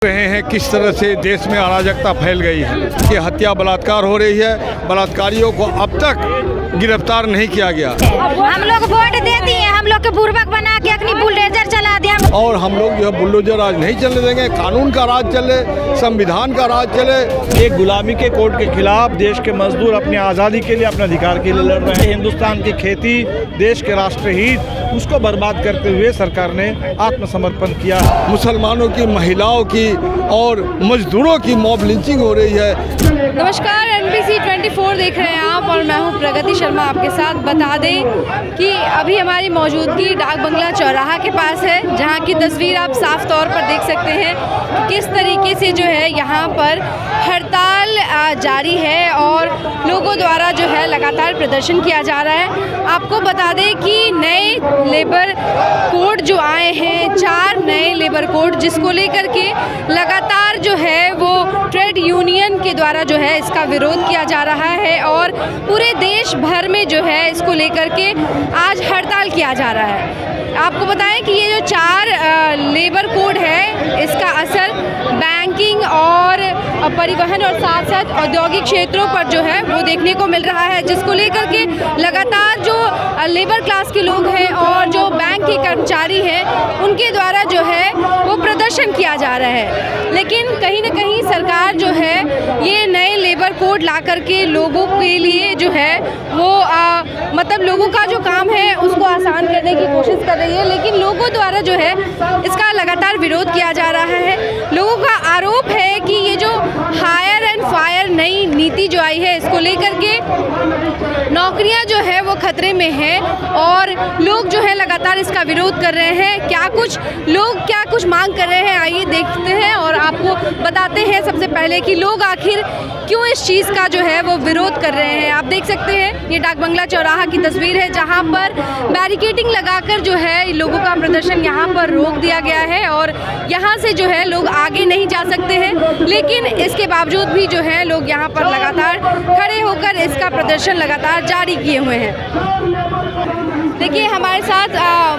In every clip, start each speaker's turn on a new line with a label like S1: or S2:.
S1: रहे हैं किस तरह से देश में अराजकता फैल गई है कि हत्या बलात्कार हो रही है। बलात्कारियों को अब तक गिरफ्तार नहीं किया गया।
S2: हम लोग वोट दे दिए, हम लोग के बुर्बक बना के अपनी बुलडोजर चला दिया
S1: और हम लोग जो है बुलडोजर राज नहीं चलने देंगे। कानून का राज चले, संविधान का राज चले।
S3: एक गुलामी के कोड के खिलाफ देश के मजदूर अपनी आज़ादी के लिए, अपने अधिकार के लिए लड़ रहे हैं। हिंदुस्तान की खेती, देश के राष्ट्रहित, उसको बर्बाद करते हुए सरकार ने आत्मसमर्पण किया।
S1: मुसलमानों की, महिलाओं की और मजदूरों की मॉब लिंचिंग हो रही है।
S4: नमस्कार, NBC 24 देख रहे हैं आप और मैं हूं प्रगति शर्मा आपके साथ। बता दें कि अभी हमारी मौजूदगी डाक बंगला चौराहा के पास है, जहां की तस्वीर आप साफ तौर पर देख सकते हैं कि किस तरीके से जो है यहां पर हड़ताल जारी है और लोगों द्वारा जो है लगातार प्रदर्शन किया जा रहा है। आपको बता दें कि नए लेबर कोड जो आए हैं, 4 नए लेबर कोड, जिसको लेकर के लगातार जो है वो ट्रेड यूनियन के द्वारा जो है इसका विरोध किया जा रहा है और पूरे देश भर में जो है इसको लेकर के आज हड़ताल किया जा रहा है। आपको बताएं कि ये जो 4 लेबर कोड है, इसका असर बैंकिंग और परिवहन और साथ साथ औद्योगिक क्षेत्रों पर जो है वो देखने को मिल रहा है, जिसको लेकर के लगातार जो लेबर क्लास के लोग हैं और जो बैंक के कर्मचारी हैं, उनके द्वारा जो है वो प्रदर्शन किया जा रहा है। लेकिन कहीं ना कहीं सरकार जो है ये नए लेबर कोड ला करके लोगों के लिए जो है वो मतलब लोगों का जो काम है उसको आसान करने की कोशिश कर रही है, लेकिन लोगों द्वारा जो है इसका लगातार विरोध किया जा रहा है। लोगों का आरोप है कि ये जो हायर एंड फायर नई नीति जो आई है, इसको लेकर के नौकरियां जो है वो खतरे में है और लोग जो है लगातार इसका विरोध कर रहे हैं। क्या कुछ मांग कर रहे हैं, आइए देखते हैं और आपको बताते हैं सबसे पहले कि लोग आखिर क्यों इस चीज़ का जो है वो विरोध कर रहे हैं। आप देख सकते हैं ये डाक बंगला चौराहा की तस्वीर है, जहां पर बैरिकेडिंग लगाकर जो है लोगों का प्रदर्शन यहां पर रोक दिया गया है और यहां से जो है लोग आगे नहीं जा सकते हैं। लेकिन इसके बावजूद भी जो है लोग यहां पर लगातार खड़े होकर इसका प्रदर्शन लगातार जारी किए हुए हैं। देखिए हमारे साथ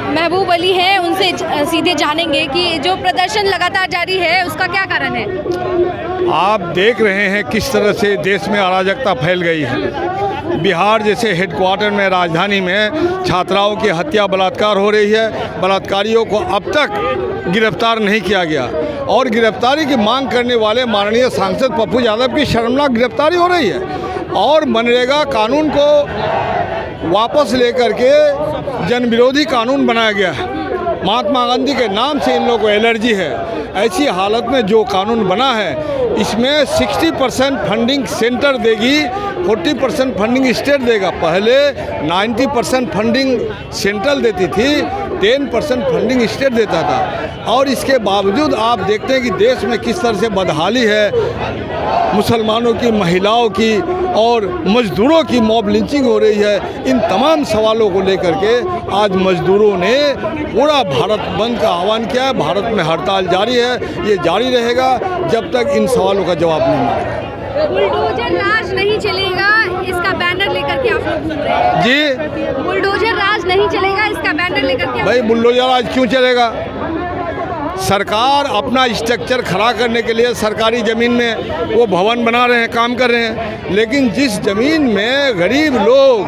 S4: महबूब अली हैं, उनसे सीधे जानेंगे कि जो प्रदर्शन लगातार जारी है उसका क्या कारण है।
S1: आप देख रहे हैं किस तरह से देश में अराजकता फैल गई है। बिहार जैसे हेडक्वार्टर में, राजधानी में छात्राओं की हत्या बलात्कार हो रही है। बलात्कारियों को अब तक गिरफ्तार नहीं किया गया और गिरफ्तारी की मांग करने वाले माननीय सांसद पप्पू यादव की शर्मनाक गिरफ्तारी हो रही है और मनरेगा कानून को वापस लेकर के जन विरोधी कानून बनाया गया है। महात्मा गांधी के नाम से इन लोगों को एलर्जी है। ऐसी हालत में जो कानून बना है, इसमें 60% फंडिंग सेंटर देगी, 40% फंडिंग स्टेट देगा। पहले 90% फंडिंग सेंट्रल देती थी, 10% फंडिंग स्टेट देता था और इसके बावजूद आप देखते हैं कि देश में किस तरह से बदहाली है। मुसलमानों की, महिलाओं की और मजदूरों की मॉब लिंचिंग हो रही है। इन तमाम सवालों को लेकर के आज मजदूरों ने पूरा भारत बंद का आह्वान किया है। भारत में हड़ताल जारी है, ये जारी रहेगा जब तक इन सवालों का जवाब नहीं मिलेगा।
S4: बुलडोजर राज नहीं चलेगा, इसका बैनर लेकर के आप लोग घूम रहे हैं
S1: जी।
S4: बुलडोजर राज नहीं चलेगा, इसका बैनर लेकर के।
S1: भाई बुलडोजर राज क्यों चलेगा? सरकार अपना स्ट्रक्चर खड़ा करने के लिए सरकारी ज़मीन में वो भवन बना रहे हैं, काम कर रहे हैं, लेकिन जिस ज़मीन में गरीब लोग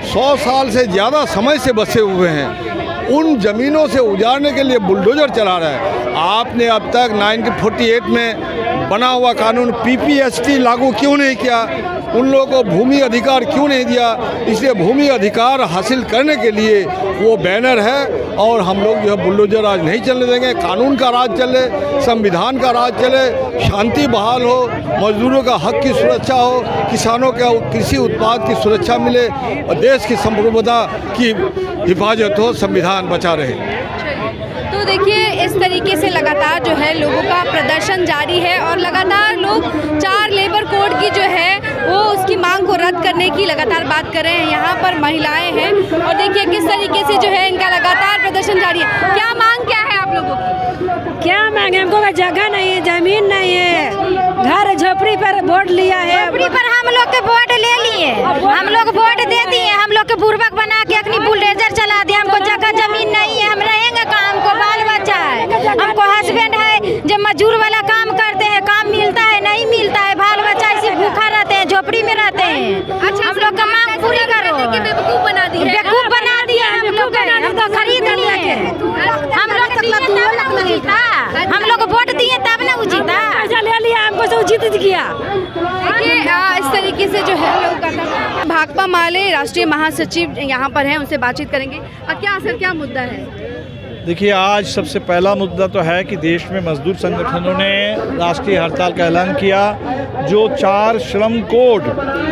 S1: 100 साल से ज़्यादा समय से बसे हुए हैं, उन ज़मीनों से उजाड़ने के लिए बुलडोजर चला रहा है। आपने अब तक 1948 में बना हुआ कानून PPST लागू क्यों नहीं किया? उन लोगों को भूमि अधिकार क्यों नहीं दिया? इसलिए भूमि अधिकार हासिल करने के लिए वो बैनर है और हम लोग जो है बुलडोजर राज नहीं चलने देंगे। कानून का राज चले, संविधान का राज चले, शांति बहाल हो, मजदूरों का हक की सुरक्षा हो, किसानों के कृषि उत्पाद की सुरक्षा मिले और देश की संप्रभुता की हिफाजत हो, संविधान बचा रहे।
S4: तो देखिए इस तरीके से लगातार जो है लोगों का प्रदर्शन जारी है और लगातार लोग 4 लेबर कोड की जो है वो उसकी मांग को रद्द करने की लगातार बात कर रहे हैं। यहाँ पर महिलाएं हैं और देखिए किस तरीके से जो है इनका लगातार प्रदर्शन जारी है। क्या मांग क्या है आप लोगों की?
S2: क्या मांगे? हमको जगह नहीं है, जमीन नहीं है, घर झोपड़ी पर वोट लिया है। झोपड़ी पर हम लोग के वोट ले लिए, हम लोग वोट दे दिए, हम लोग के बुर्बक बना के अपनी बुलडोजर चला दिया। हमको जगह जमीन नहीं है, हम रहेंगे कहाँ? हमको बाल बच्चा है, हमको हस्बैंड है, जब मजदूर वाला काम करते हैं, काम मिलता है नहीं मिलता है, बाल बच्चा ऐसे भूखा रहते हैं, झोपड़ी में रहते हैं।
S4: अच्छा,
S2: हम लोग का मांग पूरी करो।
S4: बेवकूफ बना दी है,
S2: बेवकूफ बना दिया हम लोग तो खरीद लिए। हम लोग तो जीता, हम लोग वोट दिए तब ना जीता, ले लिया हमको तो जीत गया।
S4: देखिए इस तरीके से जो है लोग भाकपा माले राष्ट्रीय महासचिव यहाँ पर हैं, उनसे बातचीत करेंगे। क्या मुद्दा है?
S3: देखिए, आज सबसे पहला मुद्दा तो है कि देश में मजदूर संगठनों ने राष्ट्रीय हड़ताल का ऐलान किया। जो 4 श्रम कोड,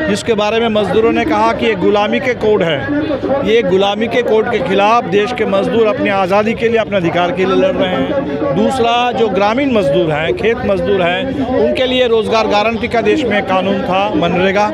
S3: जिसके बारे में मजदूरों ने कहा कि ये गुलामी के कोड हैं, ये गुलामी के कोड के खिलाफ देश के मजदूर अपनी आज़ादी के लिए, अपने अधिकार के लिए लड़ रहे हैं। दूसरा, जो ग्रामीण मजदूर हैं, खेत मजदूर हैं, उनके लिए रोज़गार गारंटी का देश में कानून था, मनरेगा,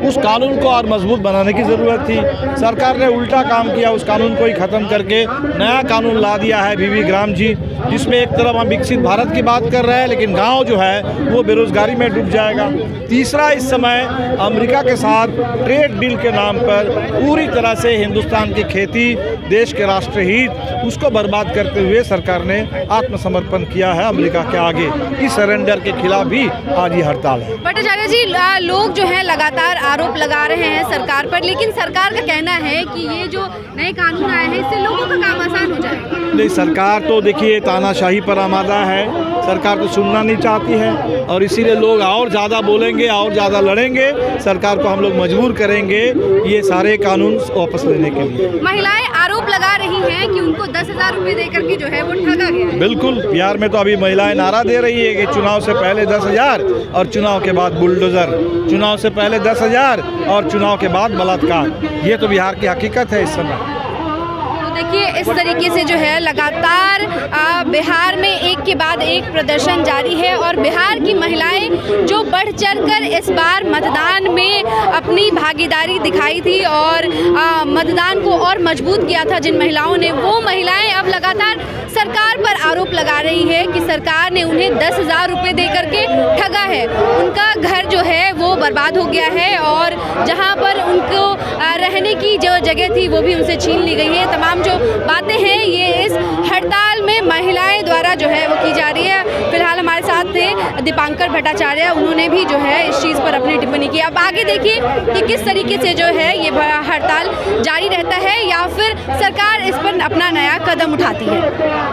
S3: उस कानून को और मजबूत बनाने की ज़रूरत थी। सरकार ने उल्टा काम किया, उस कानून को ही ख़त्म करके नया कानून ला दिया है बीवी ग्राम जी, जिसमें एक तरफ हम विकसित भारत की बात कर रहे हैं, लेकिन गांव जो है वो बेरोजगारी में डूब जाएगा। तीसरा, इस समय अमेरिका के साथ ट्रेड डील के नाम पर पूरी तरह से हिंदुस्तान की खेती, देश के राष्ट्रहित, उसको बर्बाद करते हुए सरकार ने आत्मसमर्पण किया है अमेरिका के आगे। इस सरेंडर के खिलाफ भी आज ये हड़ताल है।
S4: भट्टाचार्य जी, लोग जो है लगातार आरोप लगा रहे हैं सरकार पर, लेकिन सरकार का कहना है कि ये जो नए कानून आए हैं इससे लोगों का काम आसान हो जाएगा।
S3: नहीं, सरकार तो देखिए तानाशाही पर आमादा है, सरकार तो सुनना नहीं चाहती है और इसीलिए लोग और ज़्यादा बोलेंगे, और ज़्यादा लड़ेंगे। सरकार को हम लोग मजबूर करेंगे ये सारे कानून वापस लेने के लिए।
S4: महिलाएं आरोप लगा रही हैं कि उनको 10,000 रुपये दे करके जो है वो ठगा गया है।
S3: बिल्कुल, बिहार में तो अभी महिलाएं नारा दे रही है कि चुनाव से पहले 10,000 और चुनाव के बाद बुलडोजर, चुनाव से पहले 10,000 और चुनाव के बाद बलात्कार। ये तो बिहार की हकीकत है इस समय।
S4: देखिए, इस तरीके से जो है लगातार बिहार में एक के बाद एक प्रदर्शन जारी है और बिहार की महिलाएं जो बढ़ चढ़कर इस बार मतदान में अपनी भागीदारी दिखाई थी और मतदान को और मजबूत किया था जिन महिलाओं ने, वो महिलाएं अब लगातार सरकार पर आरोप लगा रही है कि सरकार ने उन्हें 10,000 रुपये दे करके ठगा है। उनका घर जो है वो बर्बाद हो गया है और जहां पर उनको रहने की जो जगह थी वो भी उनसे छीन ली गई है। तमाम जो बातें हैं ये इस हड़ताल में महिलाएं द्वारा जो है वो की जा रही है। फिलहाल हमारे साथ थे दीपांकर भट्टाचार्य, उन्होंने भी जो है इस चीज़ पर अपनी टिप्पणी की। अब आगे देखिए कि किस तरीके से जो है ये हड़ताल जारी रहता है या फिर सरकार इस पर अपना नया कदम उठाती है।